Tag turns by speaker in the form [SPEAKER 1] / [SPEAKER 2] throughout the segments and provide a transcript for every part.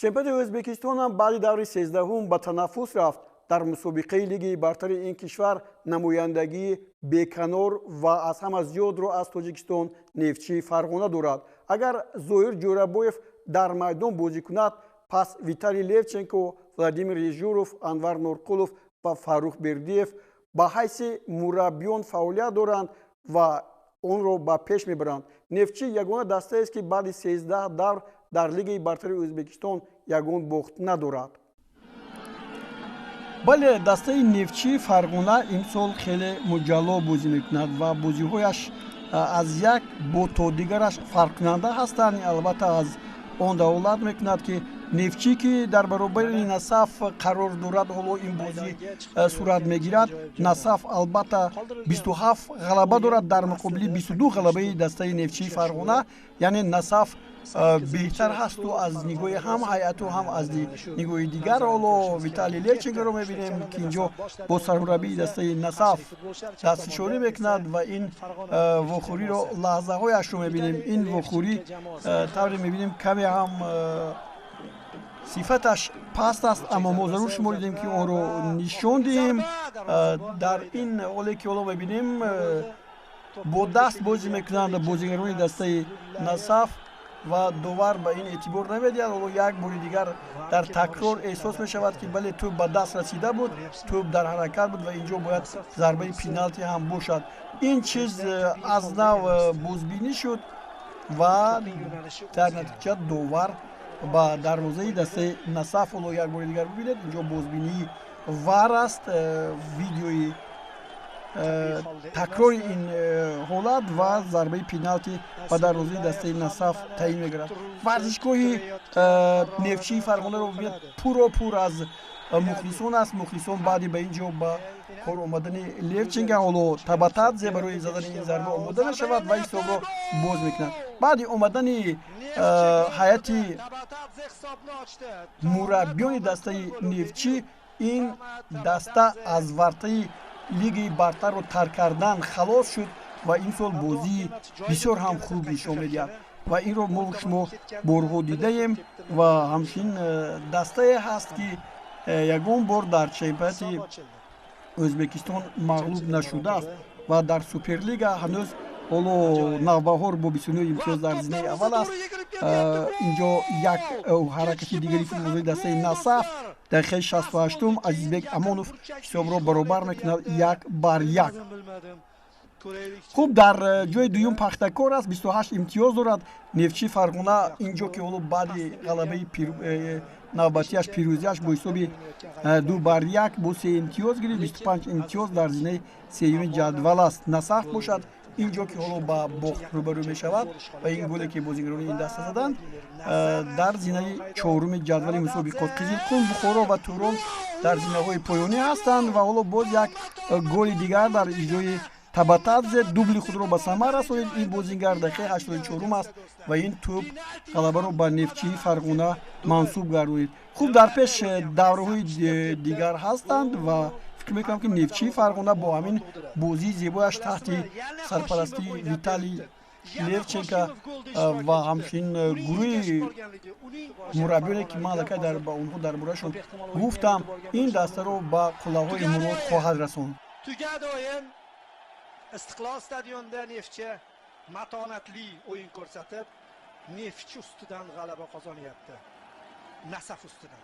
[SPEAKER 1] чемпионати O'zbekiston ham баъди даври 13 ба танаффус рафт. дар мусобиқаи лиги бартари ин кишвар намояндагии беканор ва аз ҳама зиёдро аз Тоҷикистон Нефтчии Фарғона дорад. Агар Зоир Ҷӯрабоев дар майдон бозӣ кунад, пас Виталий Левченко, Владимир Ежуров, Анвар Нурқулов ва Фаррух Бердиев ба ҳайси мураббиён фаъолият доранд ва онро ба пеш мебаранд. Нефтчӣ ягона дастаест ки баъди 13 давр дар лигаи бартари O'zbekiston ягон бохт надорад. бале, дастаи Нефтчии Фарғона имсол хеле муҷалло бозӣ мекунад ва бозиҳояш аз як бо то дигараш фарқкунанда ҳастанд. Албатта аз он даволат мекунад ки Нефтчӣ ки дар баробари Насаф қарор дорад, ҳоло ин бозӣ сурат мегирад. Насаф албатта 27 ғалаба дорад дар муқобили 22 ғалабаи дастаи Нефтчии Фарғона. Яъне Насаф беҳтар ҳасту аз нигоҳи ҳам ҳайату ҳам аз нигоҳи дигар. ҳоло Виталий Левченкоро мебинем ки инҷо бо сармураббии дастаи Насаф дастфишорӣ мекунад ва ин вохӯриро лаҳзаҳояшро мебинем. Ин вохӯрӣ тавре мебинем каме ҳам сифаташ паст аст, аммо мо зарур шуморидем ки онро нишон диҳем. дар ин ҳоле ки ҳоло мебинем бо даст бозӣ мекунанд бозигарони дастаи Насаф ва довар ба ин эътибор намедиҳад. ҳоло як бори дигар дар такрор эҳсос мешавад ки бале тӯб ба даст расида буд, тӯб дар ҳаракат буд ва инҷо бояд зарбаи пеналти ҳам бошад. ин чиз аз нав бозбинӣ шуд ва дар натиҷа довар ба дарвозаи дастаи Насаф. ҳоло як бори дигар бибинед, инҷо бозбинии вар аст, видеои такрори ин ҳолат ва зарбаи пеналти ба дарвозаи дастаи Насаф таъин мегардад. варзишгоҳи Нефтчии Фарғонаро бибинед, пуропур аз мухлисон аст. мухлисон баъди ба ин ҷо ба кор омадани Левченко, ҳоло Табатадзе барои задани ин зарба омода мешавад ва ҳисобро боз мекунад. баъди омадани ҳайати мураббиёни дастаи Нефтчӣ, ин даста аз вартаи лигаи бартарро тарк кардан халос шуд ва имсол бозии бисёр ҳам хуб нишон медиҳад ва инро мо шумо борҳо дидаем ва ҳамчунин дастае ҳаст ки ягон бор дар чемпионати O'zbekiston мағлуб нашудааст ва дар Суперлига ҳанӯз ҳоло Навбаҳор бо 29 имтиёз дар зинаи аввал аст. инҷо як ҳаракати дигари футболистои дастаи Насаф дақиқаи 68 Азизбек Амонов ҳисобро баробар мекунад 1-1. хуб, дар ҷои дуюм Пахтакор аст, 28 имтиёз дорад. Нефтчии Фарғона инҷо ки ҳоло баъди ғалабаи навбатияш, пирӯзияш бо ҳисоби 2-1 бо 3 имтиёз гирифт, 25 имтиёз дар зинаи сеюми ҷадвал аст. Насаф бошад инҷо ки ҳоло ба бохт рӯбарӯ мешавад ва ин голе ки бозигарони ин даста заданд дар зинаи чоруми ҷадвали мусобиқот. Қизилқум, Бухоро ва Турон дар зинаҳои поёнӣ ҳастанд ва ҳоло боз як голи дигар дар иҷрои Табатадзе дубли худро ба самар расонид. ин бозигар дақиқаи 84 аст ва ин тӯб ғалабаро ба Нефтчии Фарғона мансуб гардонид. хуб, дар пеш давраҳои дигар ҳастанд ва фикр мекунам ки Нефтчии Фарғона бо ҳамин бозии зебояш таҳти сарпарастии Виталий Левченко ва ҳамчунин гурӯҳи мураббиёне ки ман аллакай ба онҳо дар бораашон гуфтам, ин дастаро ба қуллаҳои мурод хоҳад расонд.
[SPEAKER 2] Istiqlol stadionida Neftchi matonatli o'yin ko'rsatib, Neftchi ustidan g'alaba qozonyapti. Nasaf ustidan.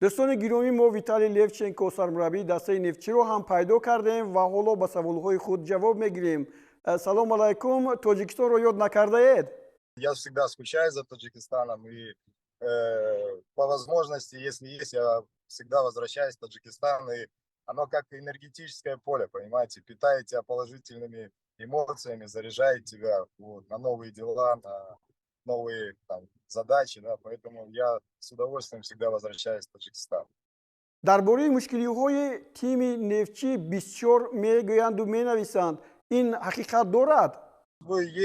[SPEAKER 1] дӯстони гиромӣ, мо Виталий Левченко сармураббии дастаи Нефтчиро ҳам пайдо кардем ва ҳоло ба саволҳои худ ҷавоб мегирем. Салом алайкум, Тоҷикистонро ёд накардаед?
[SPEAKER 3] Я всегда скучаю за Таджикистаном и по возможности, если есть, я всегда возвращаюсь в Таджикистан, и оно как энергетическое поле, понимаете, питает тебя положительными эмоциями, заряжает тебя вот, на новые дела, на новые там задачи, да, поэтому я с удовольствием всегда возвращаюсь в Таджикистан.
[SPEAKER 1] дар бораи мушкилиҳои тими Нефтчӣ бисёр мегӯянду менависанд. Ин ҳақиқат дорад?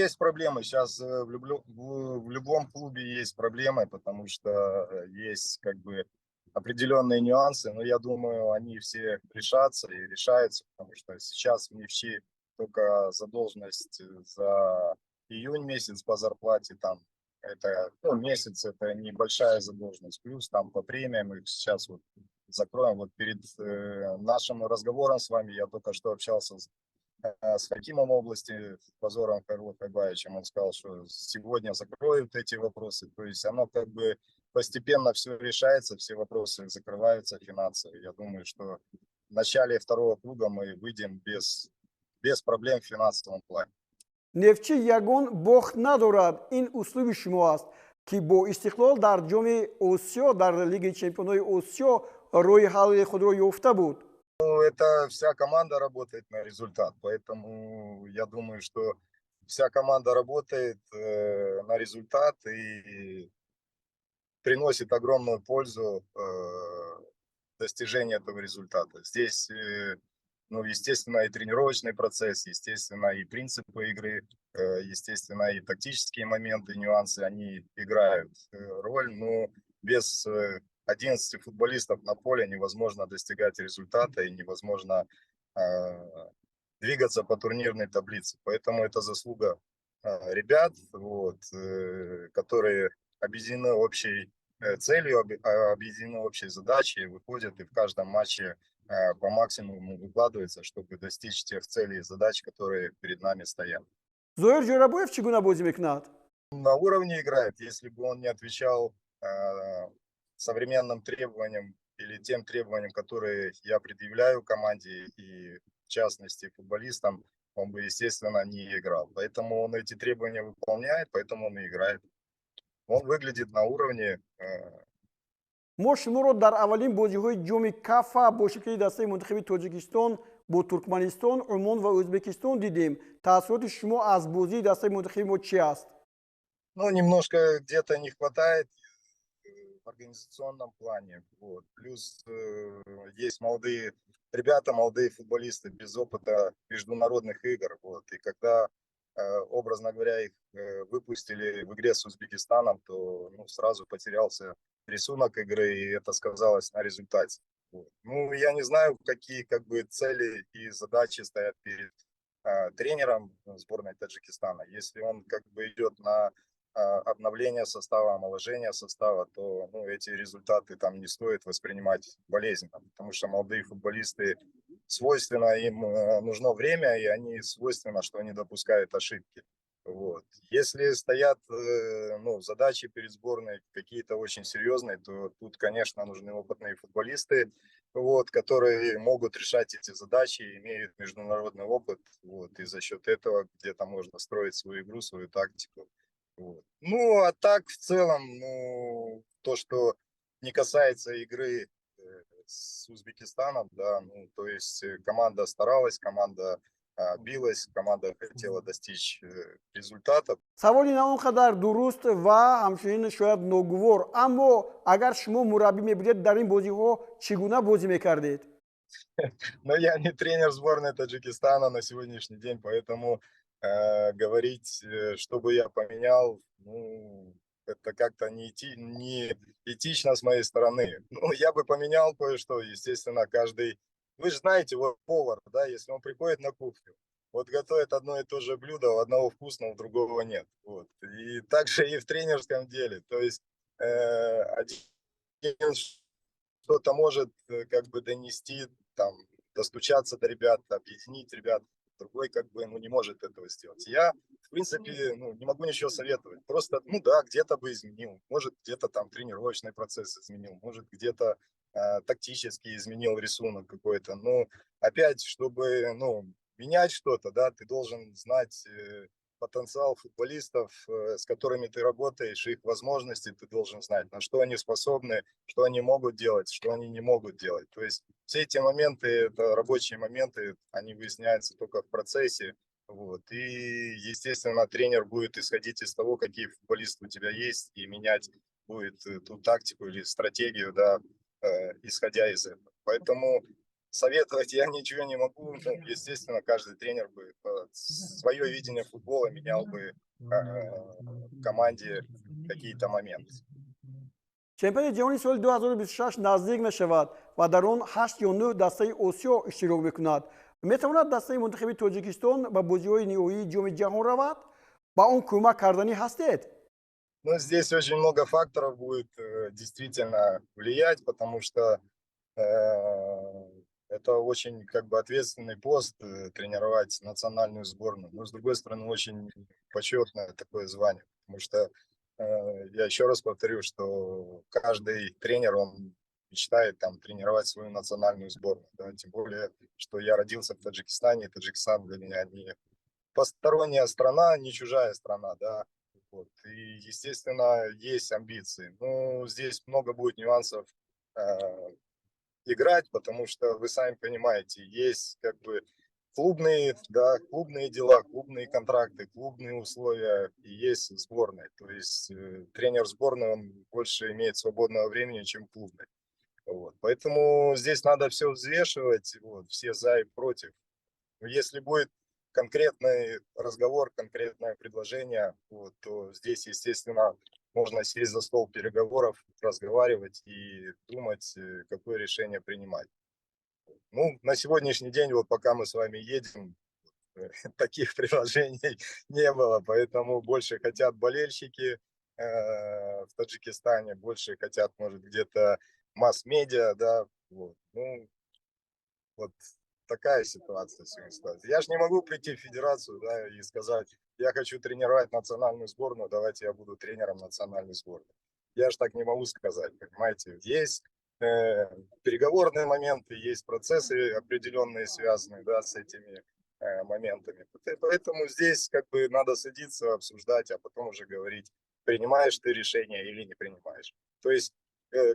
[SPEAKER 3] Есть проблемы. Сейчас в любом клубе есть проблемы, потому что есть как бы определенные нюансы, но я думаю, они все решатся и решаются, потому что сейчас в Нефтчи только задолженность за июнь месяц по зарплате там. Это, ну, месяц, это небольшая задолженность. Плюс там по премиям их сейчас вот закроем. Вот перед нашим разговором с вами я только что общался с Хакимом области, Позором Хайбаевичем. Он сказал, что сегодня закроют эти вопросы. То есть оно как бы постепенно все решается, все вопросы закрываются финансовые. Я думаю, что в начале второго круга мы выйдем без проблем в финансовом плане.
[SPEAKER 1] нефчи ягон бохт надорад. Ин услуби шумо аст ки бо истиқлол дар ҷоми Осиё, дар Лигаи чемпионои Осиё роҳи ҳалли худро ёфта буд.
[SPEAKER 3] Ну, это вся команда работает на результат, поэтому я думаю, что вся команда работает на результат и приносит огромную пользу достижения этого результата. Здесь, ну, естественно, и тренировочный процесс, естественно, и принципы игры, естественно, и тактические моменты, нюансы, они играют роль, но без 11 футболистов на поле невозможно достигать результата и невозможно двигаться по турнирной таблице. Поэтому это заслуга ребят, вот, которые объединены общей целью, объединены общей задачей, выходят и в каждом матче по максимуму выкладываются, чтобы достичь тех целей и задач, которые перед нами стоят.
[SPEAKER 1] зоир ҷорабоев чӣ гуна бозӣ мекунад?
[SPEAKER 3] На уровне играет. Если бы он не отвечал современным требованиям или тем требованиям, которые я предъявляю команде и в частности футболистам, он бы, естественно, не играл. Поэтому он эти требования выполняет, поэтому он и играет. Он выглядит на уровне.
[SPEAKER 1] мо шуморо дар аввалин бозиҳои ҷоми кафа бо ширкати дастаи мунтахаби тоҷикистон бо туркманистон, Умон ва Ӯзбекистон дидем. Таъссуроти шумо аз бозии дастаи мунтахаби мо чи аст?
[SPEAKER 3] Ну, немножко где-то не хватает в организационном плане. Вот. Плюс есть молодые ребята, молодые футболисты без опыта международных игр. Вот. И когда, образно говоря, их выпустили в игре с Узбекистаном, то сразу потерялся рисунок игры, и это сказалось на результате. Вот. Ну, я не знаю, какие цели и задачи стоят перед тренером сборной Таджикистана. Если он идет на обновление состава, омоложение состава, то эти результаты там не стоит воспринимать болезненно, потому что молодые футболисты свойственно, им нужно время, и они свойственно, что они допускают ошибки. Вот. Если стоят задачи перед сборной какие-то очень серьезные, то тут, конечно, нужны опытные футболисты, которые могут решать эти задачи, имеют международный опыт, и за счет этого где-то можно строить свою игру, свою тактику. Вот. Ну, а так, в целом, то, что не касается игры с Узбекистаном, да, то есть команда старалась, команда билась, команда хотела достичь результатов.
[SPEAKER 1] саволи на он қадар дуруст ва ҳамчунин шояд ногувор, аммо агар шумо мураббӣ мебудед дар ин бозиҳо чӣ гуна бозӣ мекардед?
[SPEAKER 3] Но я не тренер сборной Таджикистана на сегодняшний день, поэтому говорить, что бы я поменял, это как-то не этично с моей стороны. Я бы поменял кое-что, естественно, каждый... Вы же знаете, повар, да, если он приходит на кухню, готовит одно и то же блюдо, у одного вкусного, у другого нет. И также и в тренерском деле. То есть один что-то может донести, достучаться до ребят, объединить ребят, другой не может этого сделать. Я, в принципе, не могу ничего советовать. Просто, где-то бы изменил. Может, где-то тренировочный процесс изменил. Может, где-то тактически изменил рисунок какой-то. Но опять, чтобы, менять что-то, да, ты должен знать потенциал футболистов, с которыми ты работаешь, их возможности ты должен знать, на что они способны, что они могут делать, что они не могут делать. То есть все эти моменты, это рабочие моменты, они выясняются только в процессе. И, естественно, тренер будет исходить из того, какие футболисты у тебя есть, и менять будет ту тактику или стратегию, да, исходя из этого. Поэтому советовать я ничего не могу. Естественно, каждый тренер бы свое видение футбола менял бы в команде какие-то моменты.
[SPEAKER 1] чемпионати ҷаҳони соли 2026 наздик мешавад ва дар он 8 ё 9 дастаи Осиё иштирок мекунад. Метавонад дастаи мунтахаби Тоҷикистон ба бозиҳои ниҳоии ҷоми ҷаҳон равад? ба он кӯмак карданӣ ҳастед?
[SPEAKER 3] Ну, здесь очень много факторов будет действительно влиять, потому что это очень как бы ответственный пост тренировать национальную сборную. Но с другой стороны очень почетное такое звание, потому что я еще раз повторю, что каждый тренер, он мечтает там тренировать свою национальную сборную, да? Тем более, что я родился в Таджикистане, и Таджикистан для меня не посторонняя страна, не чужая страна, да. Вот. И, естественно, есть амбиции. Но здесь много будет нюансов играть, потому что вы сами понимаете, есть как бы клубные, да, клубные дела, клубные контракты, клубные условия, и есть сборная. То есть тренер сборной, он больше имеет свободного времени, чем клубный. Вот. Поэтому здесь надо все взвешивать, вот, все за и против. Но если будет конкретный разговор, конкретное предложение, вот, то здесь, естественно, можно сесть за стол переговоров, разговаривать и думать, какое решение принимать. Ну, на сегодняшний день, вот пока мы с вами едем, таких предложений не было, поэтому больше хотят болельщики в Таджикистане, больше хотят, может, где-то масс-медиа, да, вот. Ну, вот такая ситуация сегодня складывается. Я же не могу прийти в федерацию, да, и сказать, я хочу тренировать национальную сборную, давайте я буду тренером национальной сборной. Я же так не могу сказать, понимаете. Есть переговорные моменты, есть процессы определенные, связанные, да, с этими моментами. Поэтому здесь как бы надо садиться, обсуждать, а потом уже говорить, принимаешь ты решение или не принимаешь. То есть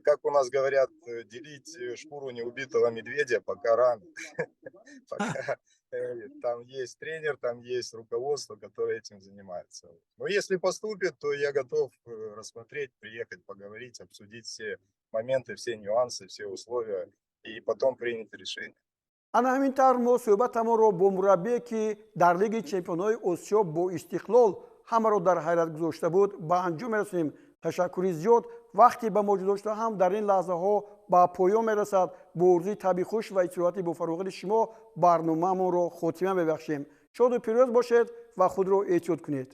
[SPEAKER 3] как у нас говорят, делить шкуру неубитого медведя пока рано. Пока там есть тренер, там есть руководство, которое этим занимается. Но если поступит, то я готов рассмотреть, приехать, поговорить, обсудить все моменты, все нюансы, все условия и потом принять решение.
[SPEAKER 1] ана ҳамин тавр мо суҳбатамонро бо мураббие ки дар лиги чемпионҳои осиё бо истиқлол ҳамаро дар ҳайрат гузошта буд ба анҷом мерасонем. ташаккури зиёд. вақте ба моҷуд дошта ҳам дар ин лаҳзаҳо ба поён мерасад. бо орзуи таби хуш ва истироҳати бо фароғати шумо барномаамонро хотима мебахшем. шоду пирӯз бошед ва худро эҳтиёт кунед.